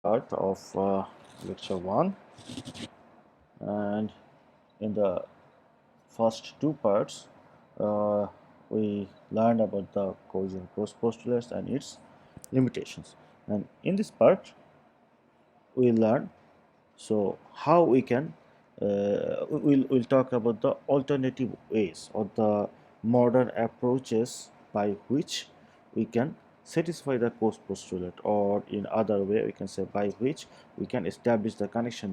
part of lecture 1, and in the first two parts uh, we learned about the Coase postulates and its limitations, and in this part we learn how we can we'll talk about the alternative ways or the modern approaches by which we can satisfy the Coase postulate, or in other way we can say by which we can establish the connection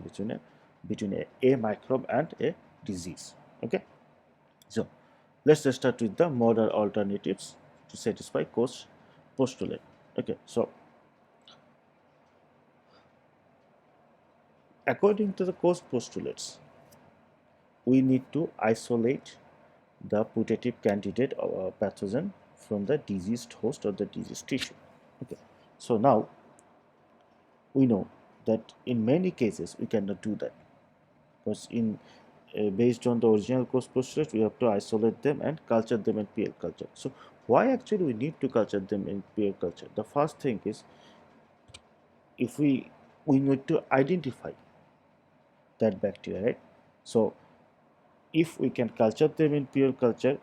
between a microbe and a disease. Okay, so let's just start with the modern alternatives to satisfy Coase postulate. Okay, so according to the Coase postulates, we need to isolate the putative candidate or pathogen from the diseased host or the diseased tissue. Okay, so now we know that in many cases we cannot do that, because in based on the original Coase postulate we have to isolate them and culture them in PL culture. So why actually we need to culture them in PL culture? The first thing is, if we need to identify that bacteria, right? So if we can culture them in pure culture,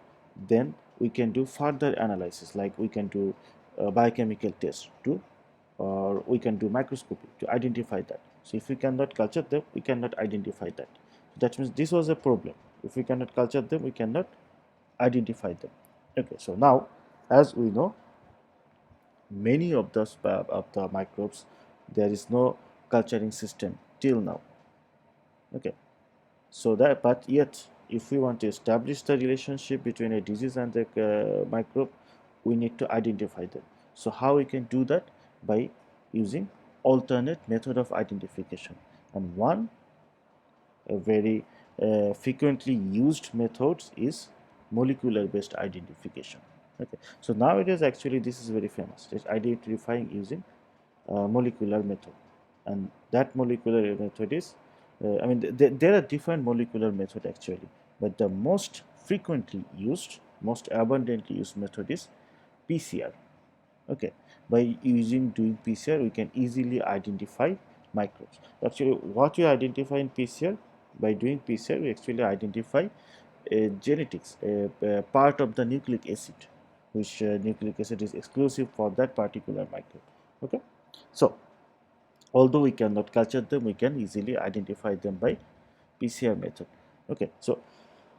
then we can do further analysis, like we can do biochemical tests to, or we can do microscopy to identify that. So if we cannot culture them, we cannot identify that. That means this was a problem. If we cannot culture them, we cannot identify them. Okay, so now as we know, many of the microbes, there is no culturing system till now. Okay, so that, but yet, if we want to establish the relationship between a disease and the microbe, we need to identify them. So how we can do that? By using alternate method of identification. And one very frequently used methods is molecular based identification. Okay, so nowadays actually this is very famous. It's identifying using molecular method, and that molecular method is I mean there are different molecular method actually, but the most frequently used, most abundantly used method is PCR. Okay, by doing PCR we can easily identify microbes. Actually what we identify in PCR, by doing PCR we actually identify genetics, a part of the nucleic acid, which nucleic acid is exclusive for that particular microbe. Okay, so although we cannot culture them, we can easily identify them by PCR method. Okay, so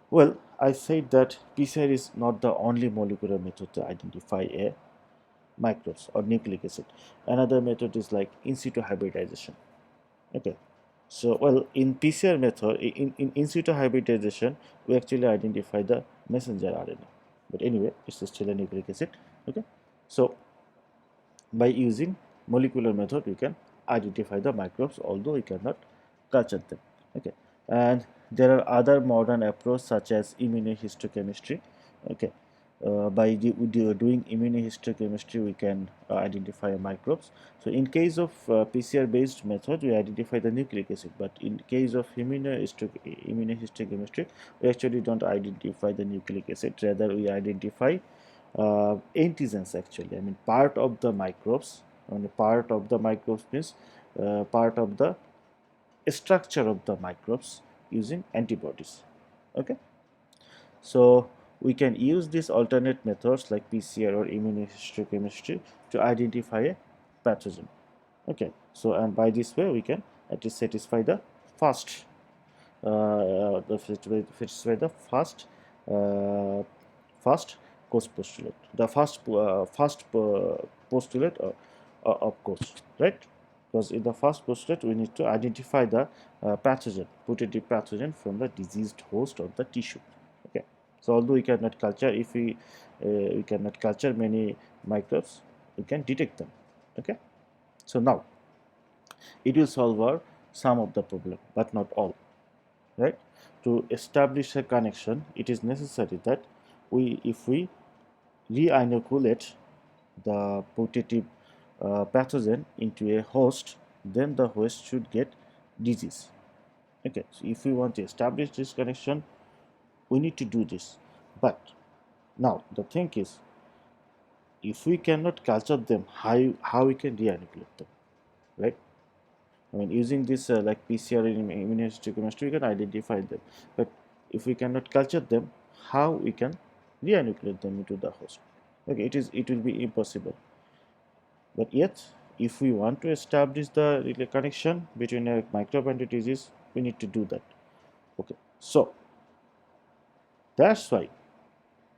well, I said that PCR is not the only molecular method to identify a microbes or nucleic acid. Another method is like in situ hybridization. Okay, so well, in PCR method, in situ hybridization, we actually identify the messenger RNA. But anyway, it's still a nucleic acid. Okay, so by using molecular method, we can identify the microbes, although we cannot culture them. Okay, and there are other modern approaches such as immunohistochemistry. Okay, by doing immunohistochemistry, we can identify microbes. So in case of PCR based method, we identify the nucleic acid, but in case of immunohistochemistry, we actually don't identify the nucleic acid. Rather, we identify antigens actually. I mean part of the microbes. Part of the microbes means part of the structure of the microbes using antibodies. Okay, so we can use these alternate methods like PCR or immunohistochemistry to identify a pathogen. Okay, so and by this way we can at least satisfy the first satisfy the uh, first Coase postulate, the first postulate of Coase, right? Because in the first postulate we need to identify the pathogen, putative pathogen from the diseased host of the tissue. Okay, so although we cannot culture, if we cannot culture many microbes, we can detect them. Okay, so now it will solve our some of the problem, but not all, right? To establish a connection, it is necessary that if we reinoculate the putative pathogen into a host, then the host should get disease. Okay, so if we want to establish this connection, we need to do this. But now the thing is, if we cannot culture them, how we can reinoculate them, right? I mean, using this like PCR and immunohistochemistry, we can identify them. But if we cannot culture them, how we can reinoculate them into the host? Okay, it will be impossible. But yet, if we want to establish the connection between a microbe and a disease, we need to do that. Okay, so that's why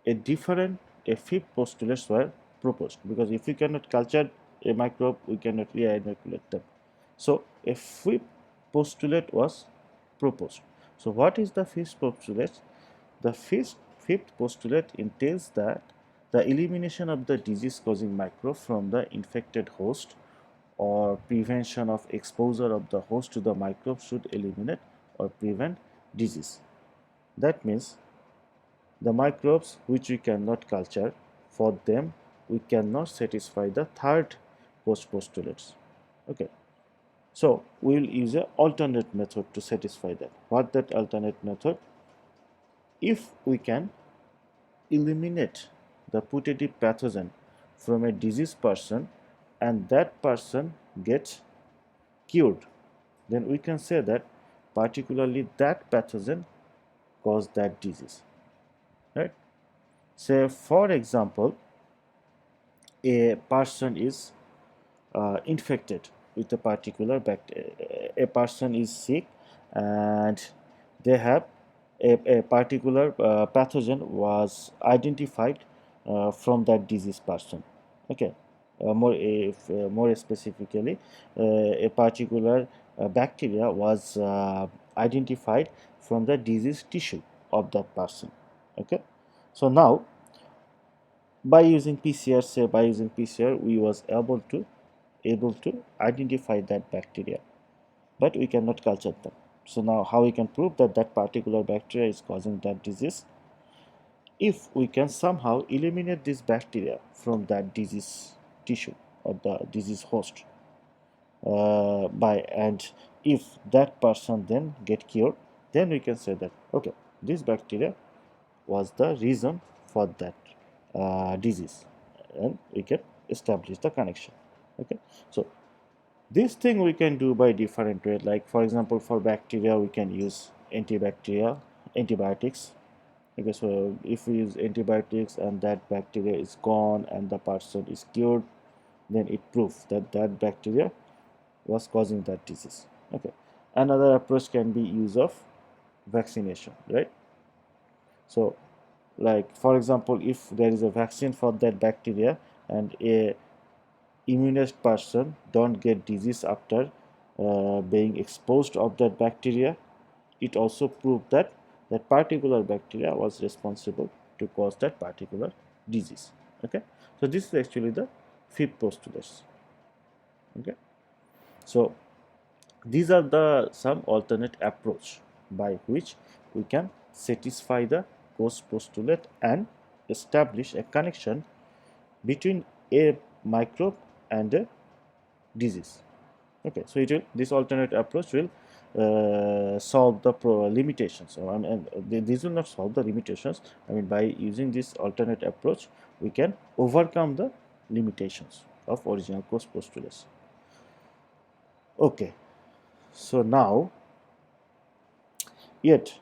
a fifth postulates were proposed, because if we cannot culture a microbe, we cannot reinoculate them. So a fifth postulate was proposed. So what is the fifth postulate? The fifth postulate entails that the elimination of the disease-causing microbe from the infected host or prevention of exposure of the host to the microbe should eliminate or prevent disease. That means the microbes which we cannot culture, for them we cannot satisfy the third postulates. Okay. So we will use an alternate method to satisfy that. What that alternate method? If we can eliminate the putative pathogen from a diseased person and that person gets cured, then we can say that particularly that pathogen caused that disease. Right? Say for example, a person is infected with a particular bacteria. A person is sick and they have a particular pathogen was identified from that diseased person. Okay, more specifically, a particular bacteria was identified from the diseased tissue of that person. Okay, so now by using PCR, we was able to identify that bacteria, but we cannot culture them. So now how we can prove that that particular bacteria is causing that disease? If we can somehow eliminate this bacteria from that disease tissue or the disease host, and if that person then get cured, then we can say that okay, this bacteria was the reason for that disease, and we can establish the connection. Okay, so this thing we can do by different way. Like for example, for bacteria we can use antibiotics. Okay, so if we use antibiotics and that bacteria is gone and the person is cured, then it proves that that bacteria was causing that disease. Okay, another approach can be use of vaccination, right? So like for example, if there is a vaccine for that bacteria and a immunized person don't get disease after being exposed of that bacteria, it also proved that that particular bacteria was responsible to cause that particular disease. Okay, so this is actually the fifth postulate. Okay, so these are the some alternate approach by which we can satisfy the ghost postulate and establish a connection between a microbe and a disease. Okay, so this alternate approach will solve the limitations. So, and these will not solve the limitations. I mean, by using this alternate approach, we can overcome the limitations of original ghost postulates. Okay, so now, yet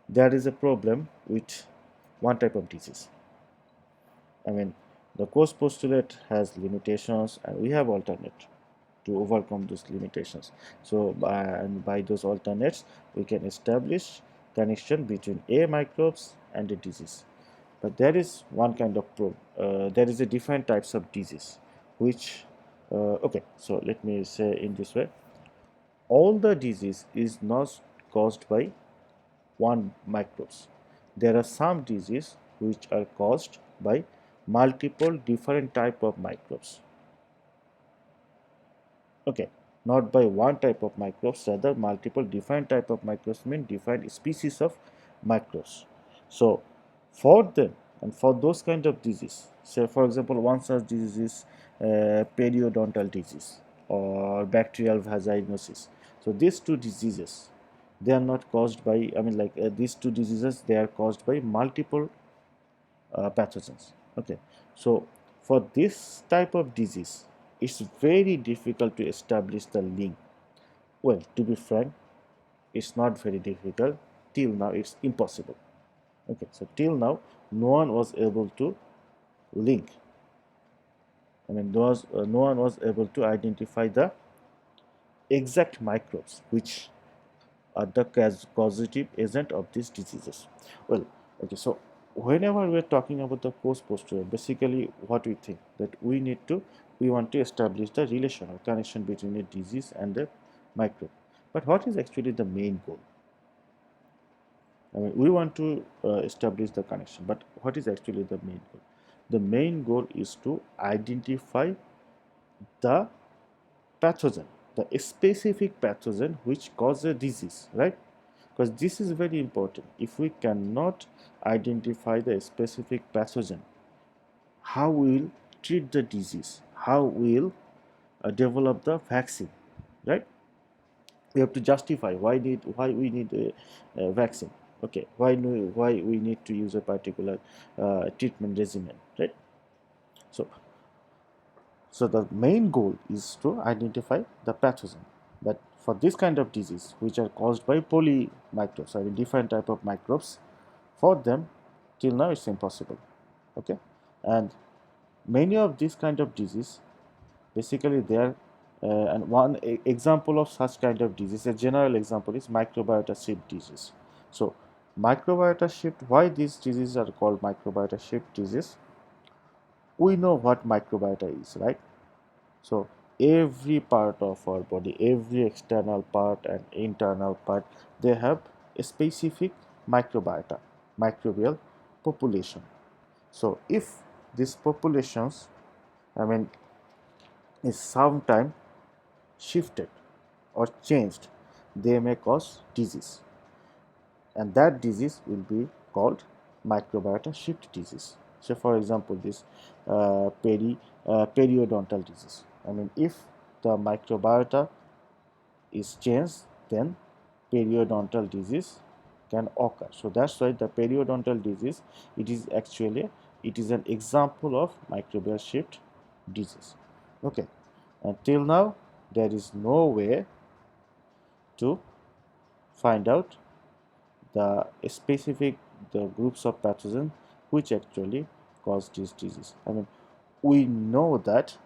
there is a problem with one type of disease. I mean, the ghost postulate has limitations, and we have alternate to overcome those limitations. So by those alternates, we can establish connection between a microbes and a disease. But there is one kind of there is a different types of disease, which okay. So let me say in this way: all the disease is not caused by one microbes. There are some disease which are caused by multiple different type of microbes. Okay, not by one type of microbes, rather multiple different type of microbes mean different species of microbes. So for them and for those kind of disease, say for example, one such disease is periodontal disease or bacterial vaginosis. So these two diseases, they are not caused by, I mean like these two diseases, they are caused by multiple pathogens. Okay, so for this type of disease, it's very difficult to establish the link Well, to be frank, it's not very difficult. Till now, it's impossible. Okay, so till now, no one was able to link. No one was able to identify the exact microbes which are the causative agent of these diseases. Well, okay, so whenever we're talking about the cause posterior, basically what we think that we want to establish the relation or connection between a disease and the microbe. But what is actually the main goal? I mean, we want to establish the connection, but what is actually the main goal? The main goal is to identify the pathogen, the specific pathogen which causes a disease, right? Because this is very important. If we cannot identify the specific pathogen, how we will treat the disease, how we will develop the vaccine, right? We have to justify why we need a vaccine. Okay, why we need to use a particular treatment regimen, right? So So the main goal is to identify the pathogen. But for this kind of disease, which are caused by polymicrobes, I mean different type of microbes, for them, till now it's impossible. Okay, and many of these kind of disease, basically they are, and one example of such kind of disease, a general example is microbiota shift disease. So microbiota shift, why these diseases are called microbiota shift disease? We know what microbiota is, right? So every part of our body, every external part and internal part, they have a specific microbiota, microbial population. So if these populations, I mean, is sometime shifted or changed, they may cause disease, and that disease will be called microbiota shift disease. So, for example, this periodontal disease. I mean, if the microbiota is changed, then periodontal disease can occur. So that's why the periodontal disease, it is an example of microbial shift disease. Okay, until now there is no way to find out the specific the groups of pathogens which actually cause this disease. I mean, we know that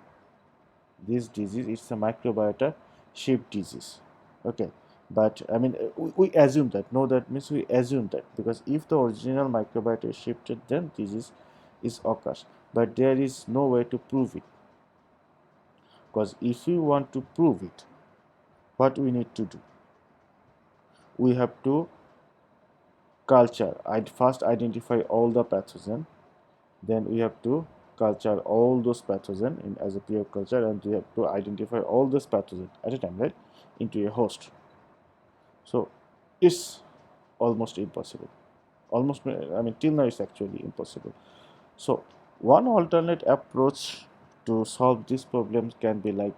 this disease is a microbiota shift disease. Okay, but I mean, we assume that. No, that means we assume that, because if the original microbiota is shifted, then disease is occurs. But there is no way to prove it, because if we want to prove it, what we need to do? We have to culture. I'd first identify all the pathogen, then we have to culture all those pathogen in as a pure culture, and we have to identify all those pathogen at a time, right, into a host. So it's almost impossible. Almost, I mean, till now it's actually impossible. So one alternate approach to solve this problem can be like,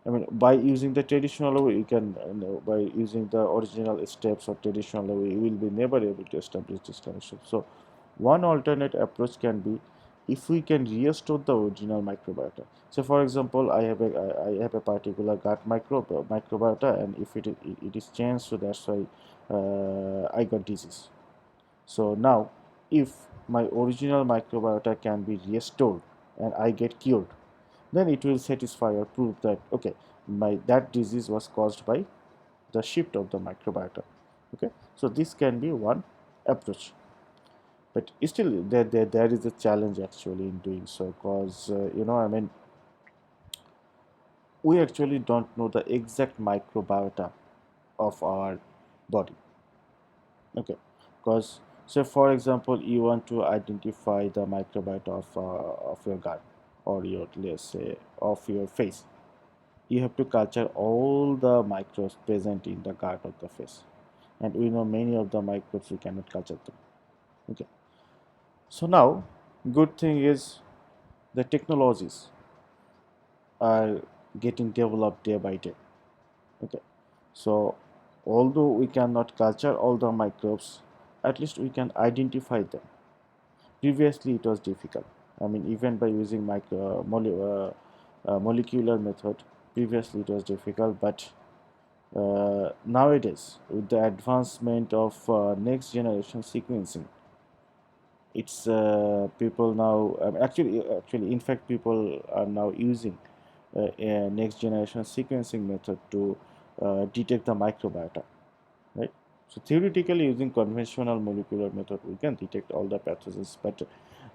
I mean, by using the traditional way, you can, by using the original steps or traditional way, you will be never able to establish this connection. So one alternate approach can be, if we can restore the original microbiota. So for example, I have a particular gut microbiota, and if it is changed, so that's why I got disease. So now, if my original microbiota can be restored and I get cured, then it will satisfy or prove that, okay, my that disease was caused by the shift of the microbiota. Okay, so this can be one approach, but still there is a challenge actually in doing so, because I mean, we actually don't know the exact microbiota of our body. Okay, because, say for example, you want to identify the microbiota of your gut, or your, let's say, of your face. You have to culture all the microbes present in the gut of the face, and we know many of the microbes we cannot culture them. Okay, so now, good thing is the technologies are getting developed day by day. Okay, so although we cannot culture all the microbes, at least we can identify them. Previously it was difficult. I mean, even by using molecular method, previously it was difficult, but Nowadays, with the advancement of next generation sequencing, it's people now actually in fact people are now using a next generation sequencing method to detect the microbiota, right? So theoretically, using conventional molecular method, we can detect all the pathogens, but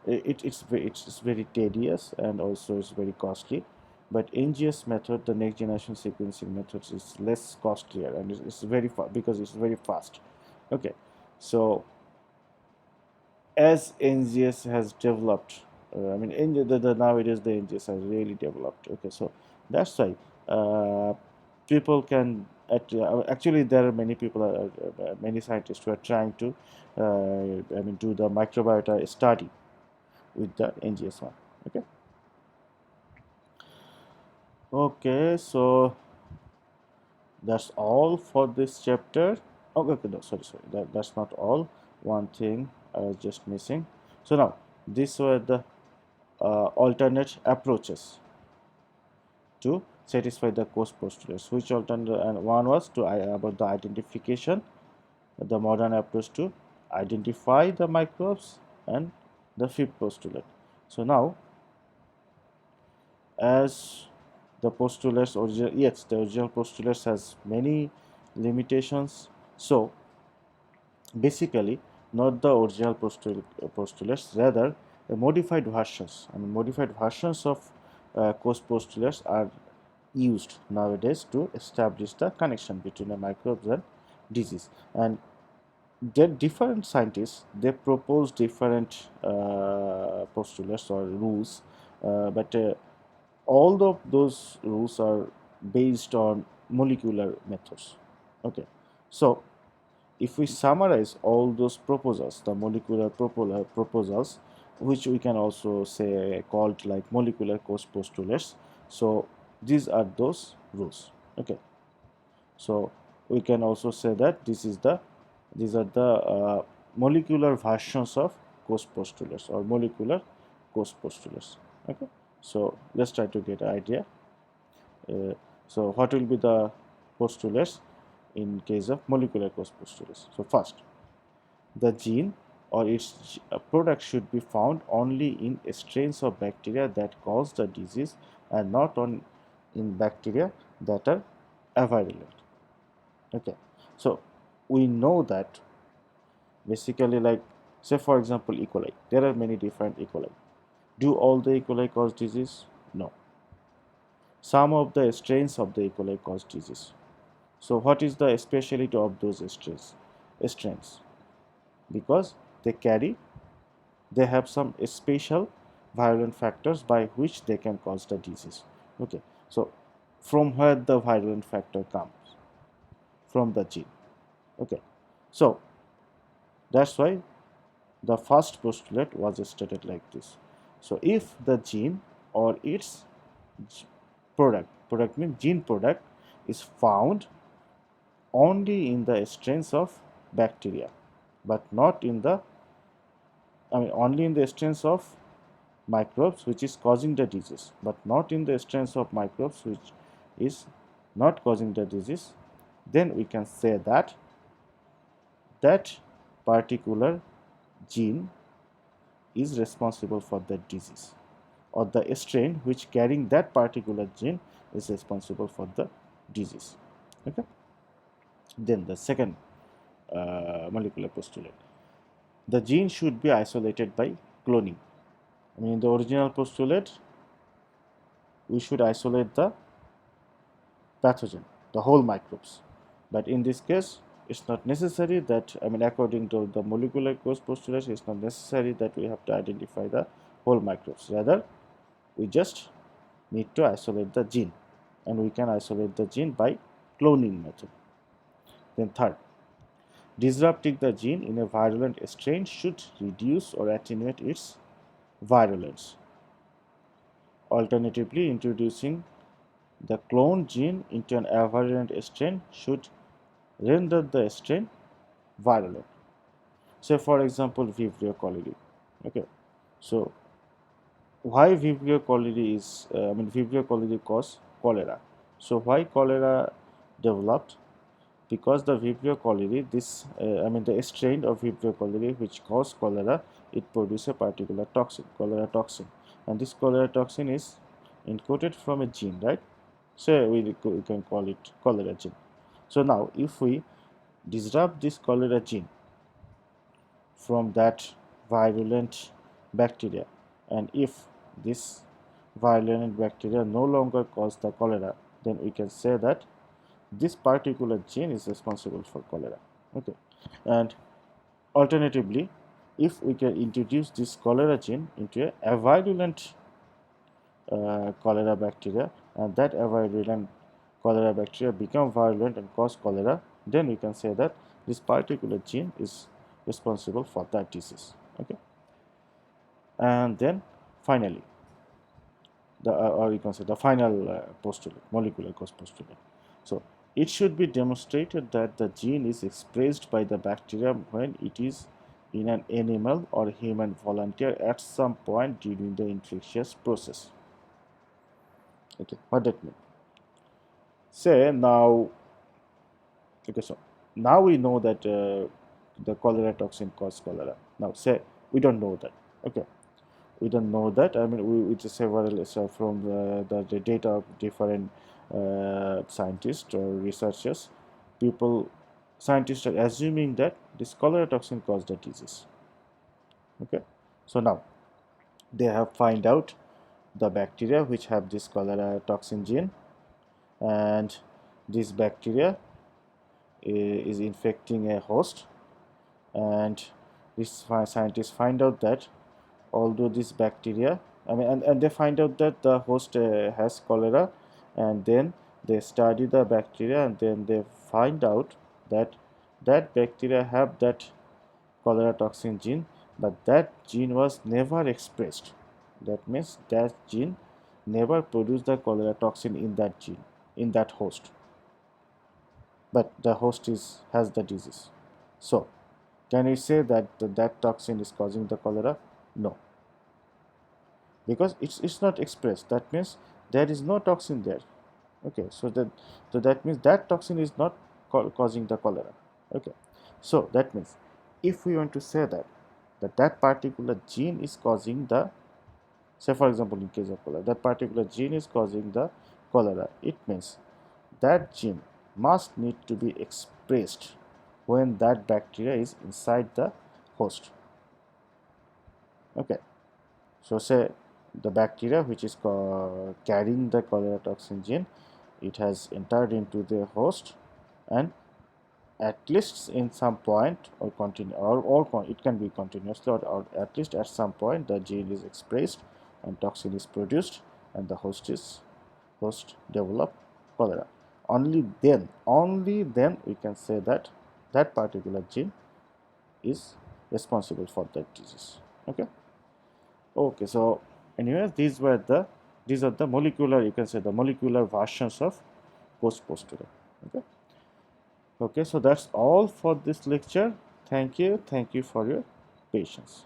it's very tedious and also it's very costly. But NGS method, the next generation sequencing method, is less costlier and it's very because it's very fast. Okay, so as NGS has developed, nowadays the NGS has really developed. Okay, so that's why people can actually there are many people, many scientists who are trying to do the microbiota study with the NGS one. Okay, okay, so that's all for this chapter. Oh, okay, no, sorry, that's not all. One thing I was just missing. So now these were the alternate approaches to satisfy the cost postulates. Which alternate? And one was to about the identification, the modern approach to identify the microbes, and the fifth postulate. So now, as the postulates original, yes, the original postulates has many limitations. So basically, not the original postulates, rather modified versions. Modified versions of cost postulates are used nowadays to establish the connection between the microbes and disease. And there different scientists, they propose different postulates or rules, but all of those rules are based on molecular methods. Okay, so if we summarize all those proposals, the molecular proposals, which we can also say called like molecular cost postulates, so these are those rules. Okay, so we can also say that these are the molecular versions of cost postulates or molecular cost postulates. Okay, so let's try to get an idea. uh, so what will be the postulates in case of molecular cost postulates? So first, the gene or its product should be found only in strains of bacteria that cause the disease and not on in bacteria that are avirulent. Okay, so we know that basically, like, say for example, E. coli, there are many different E. coli. Do all the E. coli cause disease? No. Some of the strains of the E. coli cause disease. So what is the specialty of those strains? Because they carry, they have some special virulent factors by which they can cause the disease. Okay, so from where the virulent factor comes? From the gene. Okay, so that's why the first postulate was stated like this. So if the gene or its product means gene product, is found only in the strains of bacteria, but not in the, only in the strains of microbes which is causing the disease, but not in the strains of microbes which is not causing the disease, then we can say that that particular gene is responsible for that disease, or the strain which carrying that particular gene is responsible for the disease. Okay. Then the second molecular postulate, the gene should be isolated by cloning. In the original postulate, we should isolate the pathogen, the whole microbes. But in this case, it's not necessary that, according to the molecular cost postulate, it's not necessary that we have to identify the whole microbes. Rather, we just need to isolate the gene, and we can isolate the gene by cloning method. Then third, disrupting the gene in a virulent strain should reduce or attenuate its virulence. Alternatively, introducing the cloned gene into an avirulent strain should render the strain virulent. Say for example, Vibrio cholerae. Okay, so why Vibrio cholerae cause cholera? So why cholera developed? because the Vibrio cholerae, the strain of Vibrio cholerae which cause cholera, it produces a particular toxin, cholera toxin, and this cholera toxin is encoded from a gene, right? So we can call it cholera gene. So now if we disrupt this cholera gene from that virulent bacteria, and if this virulent bacteria no longer cause the cholera, then we can say that this particular gene is responsible for cholera. Okay, and alternatively, if we can introduce this cholera gene into a virulent cholera bacteria, and that virulent cholera bacteria become virulent and cause cholera, then we can say that this particular gene is responsible for that disease. Okay, and then finally, or you can say the final postulate, molecular cause postulate. So it should be demonstrated that the gene is expressed by the bacteria when it is in an animal or human volunteer at some point during the infectious process. Okay, what that means? Say now, okay, so now we know that the cholera toxin causes cholera. Now say we don't know that. Okay, we don't know that. I mean, we just several from the data of different scientists or researchers, scientists are assuming that this cholera toxin caused the disease. Okay, so now they have find out the bacteria which have this cholera toxin gene, and this bacteria is infecting a host, and this scientists find out that although this bacteria, and they find out that the host has cholera, and then they study the bacteria, and then they find out that that bacteria have that cholera toxin gene, but that gene was never expressed. That means that gene never produced the cholera toxin in that gene, in that host, but the host has the disease. So can we say that that toxin is causing the cholera? No, because it's not expressed. That means there is no toxin there. Okay, so that means that toxin is not causing the cholera. Okay, so that means if we want to say that particular gene is causing the, say for example in case of cholera, that particular gene is causing the cholera, it means that gene must need to be expressed when that bacteria is inside the host. Okay, so say the bacteria which is carrying the cholera toxin gene, it has entered into the host, and at least in some point or continue or it can be continuously, or at least at some point the gene is expressed and toxin is produced, and the host develop cholera. Only then we can say that that particular gene is responsible for that disease. Okay. Okay, so anyways, these are the molecular, you can say the molecular versions of cause postulate. Okay. Okay, so that's all for this lecture. Thank you for your patience.